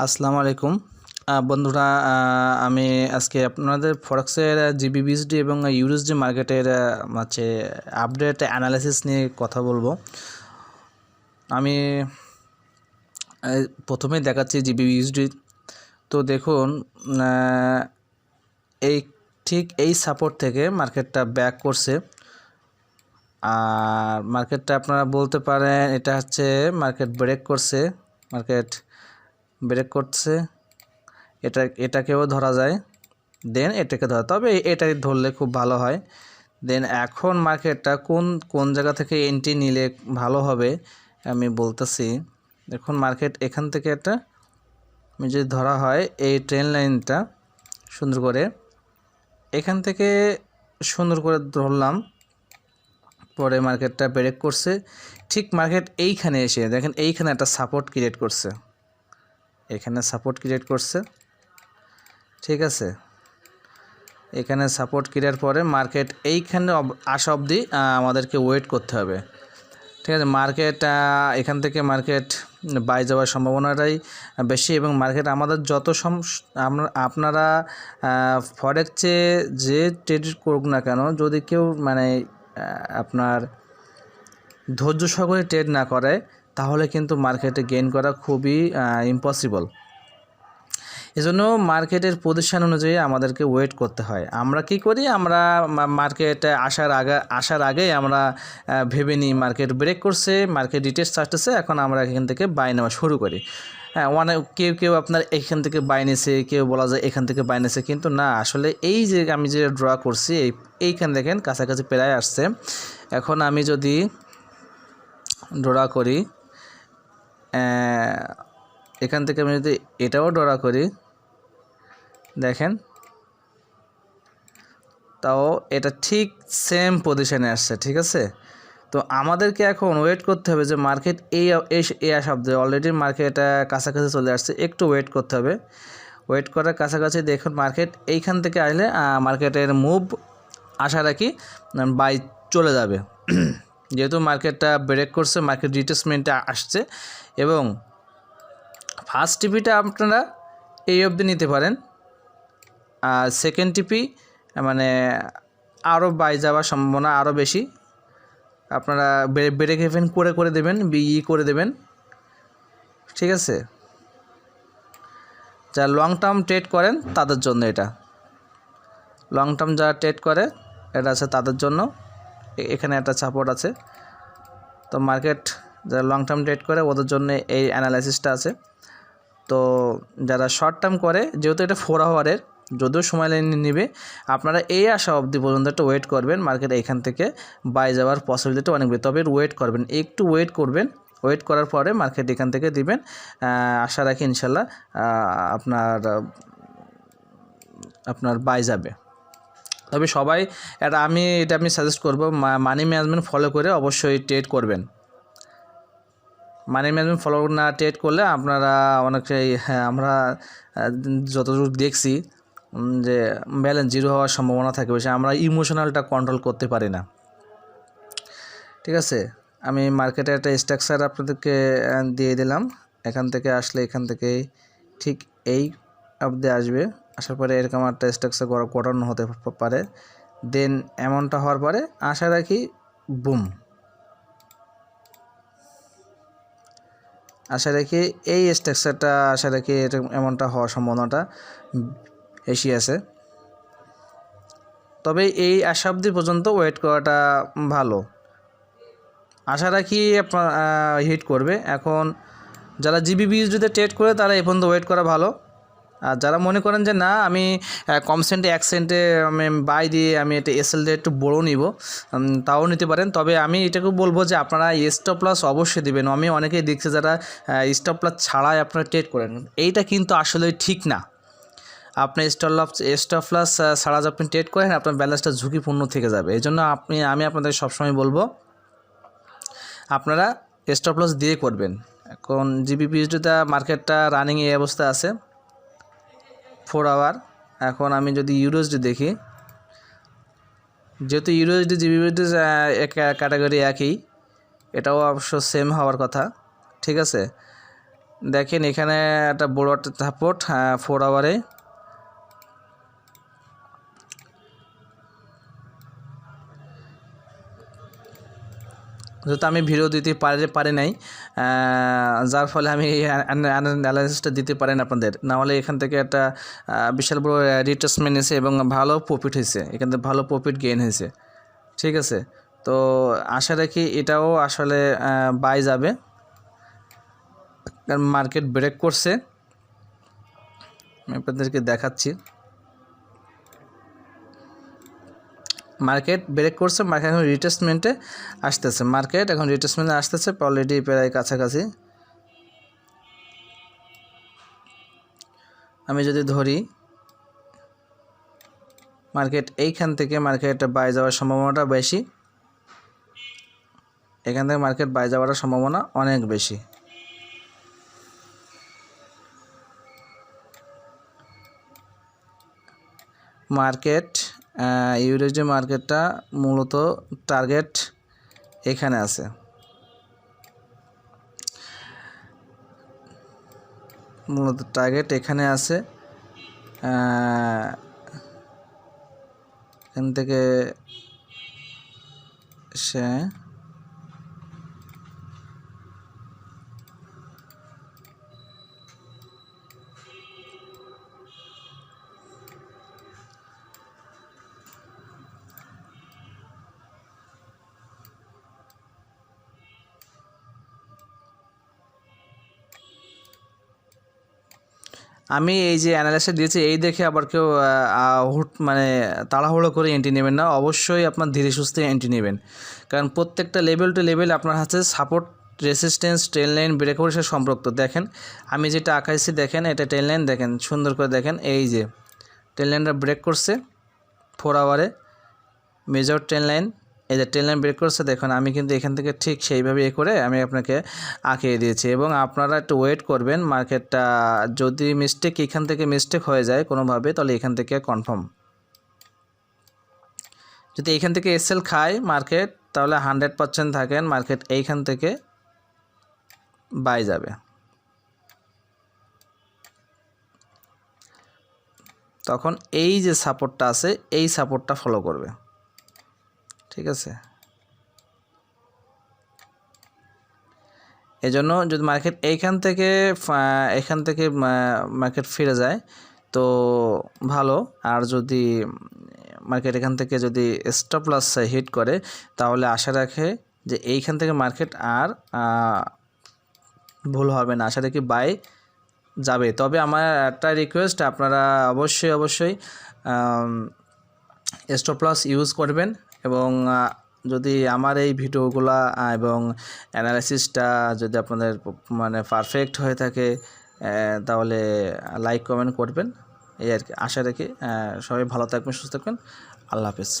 আসসালামু আলাইকুম বন্ধুরা, আমি আজকে আপনাদের ফরেক্সের জিবিবিএসডি এবং ইউরুএসডি মার্কেটের আপডেট অ্যানালাইসিস নিয়ে কথা বলবো। আমি প্রথমেই দেখাচ্ছি জিবিবিএসডি। তো দেখুন, ঠিক এই সাপোর্ট থেকে মার্কেটটা ব্যাক করছে। আর মার্কেটটা আপনারা বলতে পারেন এটা হচ্ছে মার্কেট ব্রেক করছে, এটাকেও ধরা যায়, দেন এটাকে ধরা, তবে এটাই ধরলে খুব ভালো হয়। দেন এখন মার্কেটটা কোন জায়গা থেকে এন্ট্রি নিলে ভালো হবে আমি বলতেছি। দেখুন, মার্কেট এখান থেকে একটা যদি ধরা হয় এই ট্রেন লাইনটা সুন্দর করে এখান থেকে সুন্দর করে ধরলাম, পরে মার্কেটটা ব্রেক করছে। ঠিক মার্কেট এইখানে এসে দেখেন এইখানে একটা সাপোর্ট ক্রিয়েট করছে, ঠিক আছে। এখানে সাপোর্ট ক্লিয়ার পরে মার্কেট এইখানে আসা অবধি আমাদেরকে ওয়েট করতে হবে, ঠিক আছে। মার্কেট এখান থেকে মার্কেট বাই যাওয়ার সম্ভাবনাটাই বেশি, এবং মার্কেট আমাদের আপনারা ফরেক্সে যে ট্রেড করুক না কেন, যদি কেউ আপনার ধৈর্য সহকারে ট্রেড না করে তাহলে কিন্তু মার্কেটে গেইন করা খুবই ইম্পসিবল। এজন্য মার্কেটের পজিশন অনুযায়ী আমাদেরকে ওয়েট করতে হয়। আমরা কি করি, আমরা মার্কেট আসার আগে আমরা ভেবে নিই মার্কেট ব্রেক করছে, মার্কেট রিটেস্ট আসতেছে, এখন আমরা এখান থেকে বাই নেওয়া শুরু করি। হ্যাঁ, কেউ আপনার এখান থেকে বাই নিয়েছে, কেউ বলা যায় এখান থেকে বাই নিয়েছে, কিন্তু না, আসলে এই যে আমি যে ড্র করছি এইখান দেখেন কাছাকাছি প্রায় আসছে। এখন আমি যদি ড্র করি, এখান থেকে আমি যদি এটাও ড্র করি, দেখেন তাও এটা ঠিক সেম পজিশনে আসছে, ঠিক আছে। তো আমাদেরকে এখন ওয়েট করতে হবে যে মার্কেট এই শব্দে অলরেডি মার্কেট কাছাকাছি চলে আসছে, একটু ওয়েট করতে হবে। ওয়েট করার কাছাকাছি দেখুন মার্কেট এইখান থেকে আসলে মার্কেটের মুভ আশা রাখি বাই চলে যাবে। যেহেতু মার্কেটটা ব্রেক করছে, মার্কেট রিটেসমেন্টে আসছে, এবং ফার্স্ট টিপিটা আপনারা এই অবধি নিতে পারেন, আর সেকেন্ড টিপি আরও বাই যাওয়ার সম্ভাবনা আরও বেশি। আপনারা ব্রেক ইভেন করে দেবেন, করে দেবেন, ঠিক আছে। যারা লং টার্ম ট্রেড করেন তাদের জন্য এটা, লং টার্ম যারা ট্রেড করে এটা আছে তাদের জন্য। এখানে একটা সাপোর্ট আছে, তো মার্কেট যারা লং টার্ম ট্রেড করে ওদের জন্য এই অ্যানালাইসিসটা আছে। তো যারা শর্ট টার্ম করে, যেহেতু এটা 4 আওয়ারের, যদিও সময় নেবে, আপনারা এই আসা অবধি পর্যন্ত একটা ওয়েট করবেন। মার্কেট এখান থেকে বাই যাওয়ার পসিবিলিটি অনেক বেশি, তবে ওয়েট করবেন, একটু ওয়েট করবেন। ওয়েট করার পরে মার্কেট এখান থেকে দিবেন, আশা রাখি ইনশাল্লাহ আপনার বাই যাবে। তবে সবাই এটা আমি সাজেস্ট করব, মানি ম্যানেজমেন্ট ফলো করে অবশ্যই ট্রেড করবেন। মানি ম্যানেজমেন্ট ফলো না ট্রেড করলে আপনারা অনেকটাই, আমরা যতদূর দেখছি যে ব্যালেন্স জিরো হওয়ার সম্ভাবনা থাকে বেশি, আমরা ইমোশনালটা কন্ট্রোল করতে পারি না, ঠিক আছে। আমি মার্কেটের একটা স্ট্রাকচার আপনাদেরকে দিয়ে দিলাম। এখান থেকে আসলে এখান থেকে ঠিক এই অবধি আসবে, আসার পরে এরকম একটা স্ট্রাকচার গঠন হতে পারে। দেন এমনটা হওয়ার পরে আশা রাখি বুম, আশা রাখি এই স্ট্রাকচারটা এমনটা হওয়ার সম্ভাবনাটা বেশি আছে। তবে এই আশা অবধি পর্যন্ত ওয়েট করাটা ভালো, আশা রাখি আপনার হিট করবে। এখন যারা জিবিবিএসডিতে ট্রেড করে তারা এই পর্যন্ত ওয়েট করা ভালো। আর যারা মনে করেন যে না, আমি কম সেন্টে 1 সেন্টে আমি বাই দিয়ে আমি এটা এসএল দিয়ে একটু বড়ো নিব, তাও নিতে পারেন। তবে আমি এটাকেও বলবো যে আপনারা স্টপ লস অবশ্যই দেবেন। আমি অনেকেই দেখছি যারা স্টপ লস ছাড়াই আপনারা ট্রেড করেন, এইটা কিন্তু আসলে ঠিক না। আপনি স্টপ লস ছাড়া আপনি ট্রেড করেন, আপনার ব্যালেন্সটা ঝুঁকিপূর্ণ থেকে যাবে। এই জন্য আমি আপনাদের সবসময় বলবো আপনারা স্টপ লস দিয়ে করবেন। এখন জিবিপিউএসডিতে মার্কেটটা রানিং এই অবস্থা আছে 4 আওয়ার। এখন আমি যদি ইউরোসডি দেখি, যেহেতু ইউরোসডি জিবিপিউএসডি ক্যাটাগরি একই, এটাও অবশ্য সেম হওয়ার কথা, ঠিক আছে। দেখেন এখানে একটা বড় একটা সাপোর্ট 4 আওয়ারে, যেহেতু আমি ভিডিও দিতে পারি নাই, যার ফলে আমি অ্যানালাইসিসটা দিতে পারি না আপনাদের, না হলে এখান থেকে একটা বিশাল বড় রিট্রেসমেন্ট হয়েছে এবং ভালো প্রফিট হয়েছে, এখান থেকে ভালো প্রফিট গেইন হয়েছে। ঠিক আছে, তো আশা রাখি এটাও আসলে বাই যাবে, কারণ মার্কেট ব্রেক করছে। আমি আপনাদেরকে দেখাচ্ছি, মার্কেট ব্রেক করছে, মার্কেট এখন রিট্রেসমেন্টে আসতেছে, মার্কেট এখন রিট্রেসমেন্টে আসতেছে অলরেডি প্রায় কাছাকাছি। আমি যদি ধরি মার্কেট এইখান থেকে মার্কেট বাই যাওয়ার সম্ভাবনাটা বেশি, এখান থেকে মার্কেট বাই যাওয়ার সম্ভাবনা অনেক বেশি। মার্কেট ইউরোজি মার্কেটটা মূলত টার্গেট এখানে আছে, মূলত টার্গেট এখানে আছে, এখান থেকে সে আমি এই যে অ্যানালাইসিস দিয়েছি এই দেখে আবার কেউ মানে তাড়াহুড়ো করে এন্ট্রি নেবেন না, অবশ্যই আপনার ধীরে সুস্থে এন্ট্রি নেবেন, কারণ প্রত্যেকটা লেভেল টু লেভেল আপনার হাতে সাপোর্ট, রেসিস্ট্যান্স, ট্রেন লাইন, ব্রেকআউটের সাথে সম্পর্ক। দেখেন আমি যেটা আঁকাইছি, দেখেন এটা ট্রেন লাইন, দেখেন সুন্দর করে দেখেন, এই যে ট্রেন লাইনটা ব্রেক করছে 4 আওয়ারে, মেজর ট্রেন লাইন, এই যে ট্রেন লাইন ব্রেক করছে, দেখুন আমি কিন্তু এখান থেকে ঠিক সেইভাবে করে আমি আপনাকে আঁকিয়ে দিয়েছি। এবং আপনারা একটু ওয়েট করবেন, মার্কেটটা যদি এখান থেকে মিস্টেক হয়ে যায় কোনোভাবে, তাহলে এখান থেকে কনফার্ম, যদি এইখান থেকে এসএল খায় মার্কেট, তাহলে 100% থাকেন মার্কেট এইখান থেকে বাই যাবে, তখন এই যে সাপোর্টটা আছে এই সাপোর্টটা ফলো করবে। ঠিক আছে, এজন্য যদি মার্কেট এখান থেকে মার্কেট ফিরে যায় তো ভালো, আর যদি মার্কেট এখান থেকে যদি স্টপ লস হিট করে, তাহলে আশা রাখে যে এইখান থেকে মার্কেট আর ভুল হবে না, আশা রাখি বাই যাবে। তবে আমার একটা রিকোয়েস্ট, আপনারা অবশ্যই স্টপ লস ইউজ করবেন, এবং যদি আমার এই ভিডিওগুলা এবং অ্যানালাইসিসটা যদি আপনাদের মানে পারফেক্ট হয়ে থাকে, তাহলে লাইক কমেন্ট করবেন, এই আর কি। আশা রাখি সবাই ভালো থাকবেন, সুস্থ থাকবেন। আল্লাহ হাফেজ।